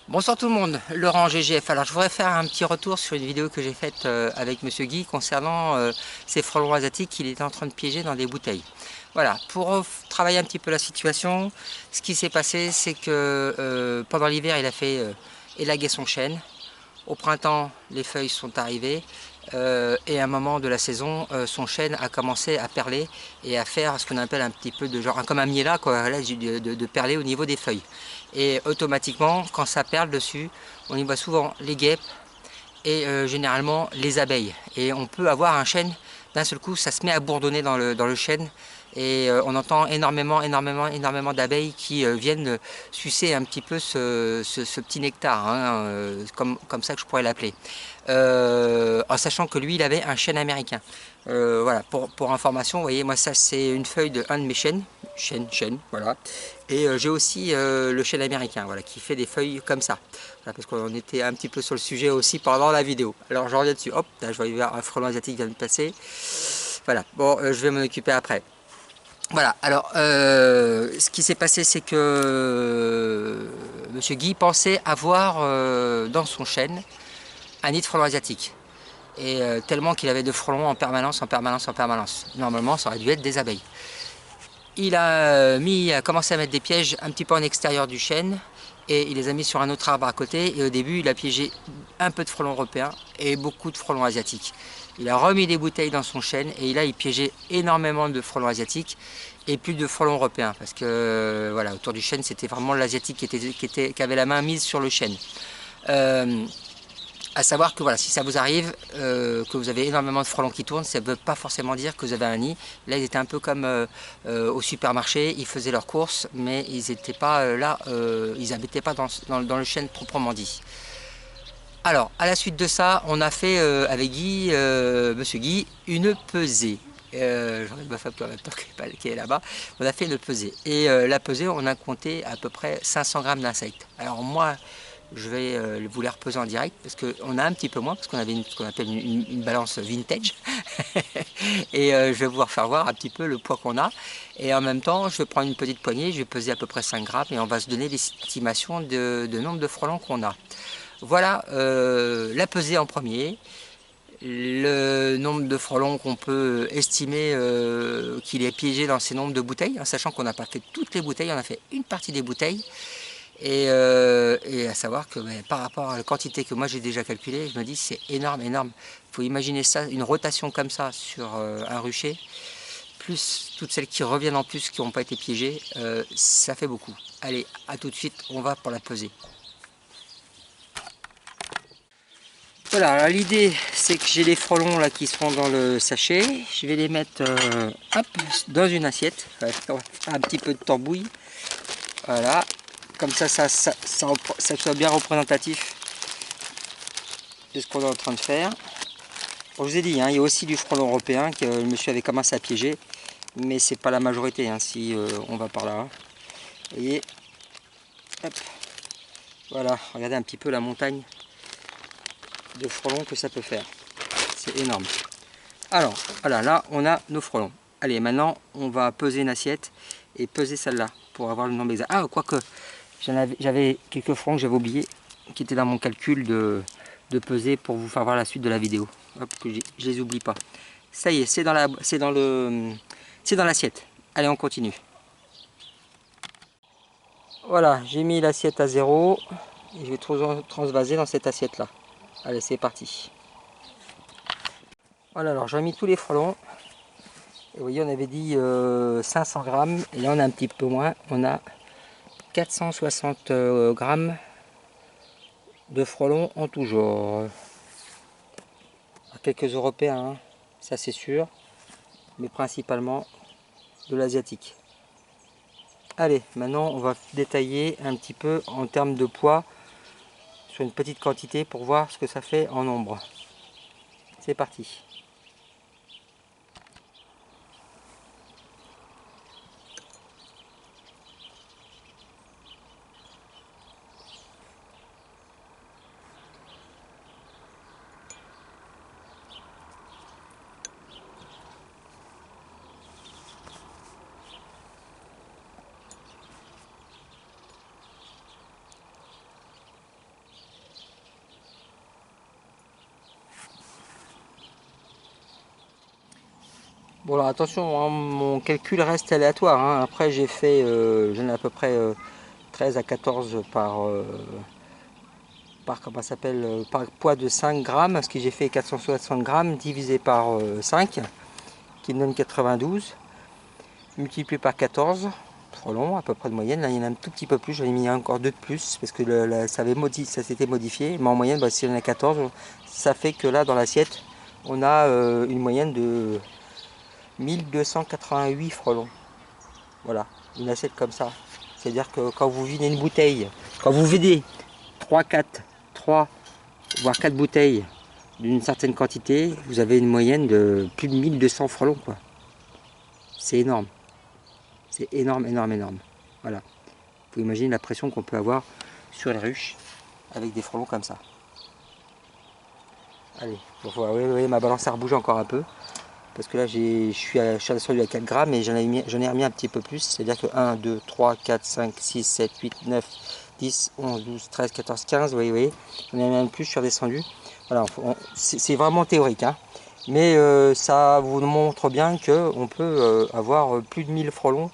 Bonsoir tout le monde, Laurent GGF. Alors je voudrais faire un petit retour sur une vidéo que j'ai faite avec Monsieur Guy concernant ces frelons asiatiques qu'il était en train de piéger dans des bouteilles. Voilà, pour travailler un petit peu la situation, ce qui s'est passé c'est que pendant l'hiver il a fait élaguer son chêne. Au printemps les feuilles sont arrivées et à un moment de la saison son chêne a commencé à perler et à faire ce qu'on appelle un petit peu de genre comme un miela quoi, là, de perler au niveau des feuilles. Et automatiquement quand ça perle dessus on y voit souvent les guêpes et généralement les abeilles, et on peut avoir un chêne d'un seul coup, ça se met à bourdonner dans le chêne et on entend énormément d'abeilles qui viennent sucer un petit peu ce petit nectar, hein, comme ça que je pourrais l'appeler, en sachant que lui il avait un chêne américain. Voilà, pour information, vous voyez, moi ça c'est une feuille de un de mes chênes, voilà. Et j'ai aussi le chêne américain, voilà, qui fait des feuilles comme ça. Voilà, parce qu'on était un petit peu sur le sujet aussi pendant la vidéo. Alors je reviens dessus, hop, là je vais voir un frelon asiatique qui vient de passer. Voilà, bon, je vais m'en occuper après. Voilà, alors ce qui s'est passé c'est que Monsieur Guy pensait avoir dans son chêne un nid de frelon asiatique. Et tellement qu'il avait de frelons en permanence. Normalement ça aurait dû être des abeilles. Il a commencé à mettre des pièges un petit peu en extérieur du chêne et il les a mis sur un autre arbre à côté, et au début il a piégé un peu de frelons européens et beaucoup de frelons asiatiques. Il a remis des bouteilles dans son chêne et là il piégeait énormément de frelons asiatiques et plus de frelons européens, parce que voilà, autour du chêne c'était vraiment l'asiatique qui avait la main mise sur le chêne. À savoir que voilà, si ça vous arrive, que vous avez énormément de frelons qui tournent, ça ne veut pas forcément dire que vous avez un nid. Là, ils étaient un peu comme au supermarché, ils faisaient leurs courses, mais ils n'étaient pas là, ils n'habitaient pas dans le chêne proprement dit. Alors, à la suite de ça, on a fait avec Guy, Monsieur Guy, une pesée. Je regarde ma femme en même temps qui est là-bas. On a fait une pesée. Et la pesée, on a compté à peu près 500 grammes d'insectes. Alors moi, je vais vous les repeser en direct parce qu'on a un petit peu moins, parce qu'on avait ce qu'on appelle une balance vintage. Et je vais vous faire voir un petit peu le poids qu'on a. Et en même temps, je vais prendre une petite poignée, je vais peser à peu près 5 grammes et on va se donner l'estimation de nombre de frelons qu'on a. Voilà la pesée en premier, le nombre de frelons qu'on peut estimer qu'il est piégé dans ces nombres de bouteilles, hein, sachant qu'on n'a pas fait toutes les bouteilles, on a fait une partie des bouteilles. Et à savoir que par rapport à la quantité que moi j'ai déjà calculée, je me dis c'est énorme. Il faut imaginer ça, une rotation comme ça sur un rucher, plus toutes celles qui reviennent en plus qui n'ont pas été piégées, ça fait beaucoup. Allez, à tout de suite, on va pour la pesée. Voilà, l'idée c'est que j'ai les frelons là qui sont dans le sachet. Je vais les mettre hop, dans une assiette. On va faire un petit peu de tambouille. Voilà, comme ça soit bien représentatif de ce qu'on est en train de faire. Bon, je vous ai dit, hein, il y a aussi du frelon européen que le monsieur avait commencé à piéger, mais c'est pas la majorité, hein, si on va par là. Vous voyez, hop, voilà, regardez un petit peu la montagne de frelons que ça peut faire. C'est énorme. Alors, voilà, là on a nos frelons. Allez, maintenant on va peser une assiette et peser celle-là pour avoir le nombre exact. Ah, quoique, j'avais quelques frelons que j'avais oubliés, qui étaient dans mon calcul de peser pour vous faire voir la suite de la vidéo. Hop, que je les oublie pas. Ça y est, c'est dans l'assiette. Allez, on continue. Voilà, j'ai mis l'assiette à 0 et je vais transvaser dans cette assiette là. Allez, c'est parti. Voilà, alors j'ai mis tous les frelons. Et vous voyez, on avait dit 500 grammes, et là on a un petit peu moins, on a 460 grammes de frelons en tout genre. Quelques européens, hein, ça c'est sûr, mais principalement de l'asiatique. Allez, maintenant on va détailler un petit peu en termes de poids sur une petite quantité pour voir ce que ça fait en nombre. C'est parti. Bon alors attention, hein, mon calcul reste aléatoire, hein. Après j'ai fait, j'en ai à peu près 13 à 14 comment ça s'appelle, par poids de 5 grammes, parce que j'ai fait 460 grammes divisé par 5, qui me donne 92, multiplié par 14, frelons à peu près de moyenne. Là il y en a un tout petit peu plus, j'en ai mis encore 2 de plus, parce que ça s'était modifié, mais en moyenne, bah, si on a 14, ça fait que là dans l'assiette, on a une moyenne de 1288 frelons. Voilà, une assiette comme ça. C'est-à-dire que quand vous videz une bouteille, quand vous videz 3 voire 4 bouteilles d'une certaine quantité, vous avez une moyenne de plus de 1200 frelons, quoi. C'est énorme. C'est énorme, énorme, énorme. Voilà. Vous pouvez imaginer la pression qu'on peut avoir sur les ruches avec des frelons comme ça. Allez, vous voyez, ma balançère bouge encore un peu. Parce que là, je suis descendu à 4 grammes et j'en ai remis un petit peu plus. C'est-à-dire que 1, 2, 3, 4, 5, 6, 7, 8, 9, 10, 11, 12, 13, 14, 15. Vous voyez, j'en ai mis un plus, je suis redescendu. Voilà, c'est vraiment théorique, hein. Mais ça vous montre bien qu'on peut avoir plus de 1000 frelons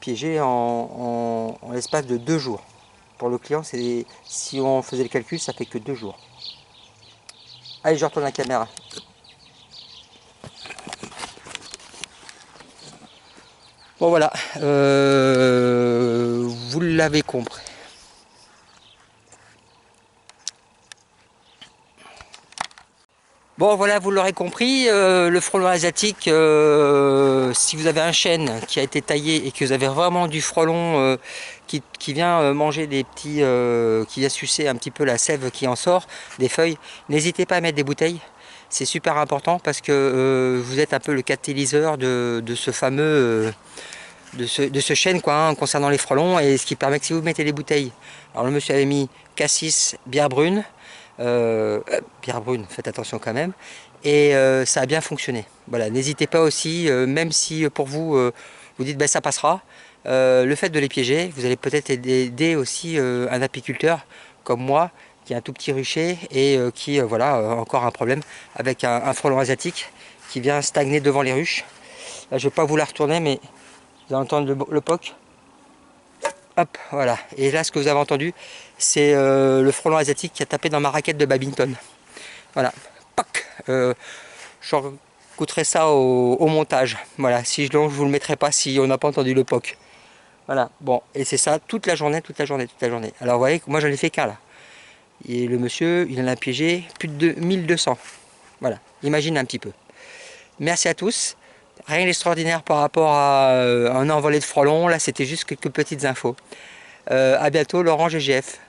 piégés en l'espace de 2 jours. Pour le client, si on faisait le calcul, ça fait que 2 jours. Allez, je retourne la caméra. Bon voilà, vous l'avez compris. Bon voilà, vous l'aurez compris, le frelon asiatique, si vous avez un chêne qui a été taillé et que vous avez vraiment du frelon qui vient manger des petits, qui vient sucer un petit peu la sève qui en sort, des feuilles, n'hésitez pas à mettre des bouteilles. C'est super important parce que vous êtes un peu le catalyseur de ce fameux... de ce chêne, quoi, hein, concernant les frelons, et ce qui permet que si vous mettez des bouteilles, alors le monsieur avait mis cassis, bière brune, faites attention quand même, et ça a bien fonctionné. Voilà, n'hésitez pas aussi, même si pour vous, vous dites ben ça passera, le fait de les piéger, vous allez peut-être aider aussi un apiculteur comme moi, qui a un tout petit rucher et qui, voilà, encore un problème avec un frelon asiatique qui vient stagner devant les ruches. Là, je ne vais pas vous la retourner, mais vous allez entendre le POC. Hop, voilà. Et là, ce que vous avez entendu, c'est le frelon asiatique qui a tapé dans ma raquette de badminton. Voilà. POC. Je réécouterai ça au montage. Voilà. Si je vous le mettrai pas si on n'a pas entendu le POC. Voilà. Bon. Et c'est ça toute la journée, toute la journée, toute la journée. Alors, vous voyez que moi, j'en ai fait qu'un là. Et le monsieur, il en a piégé plus de 1200. Voilà. Imagine un petit peu. Merci à tous. Rien d'extraordinaire par rapport à un envolé de frelons. Là, c'était juste quelques petites infos. À bientôt, Laurent GGF.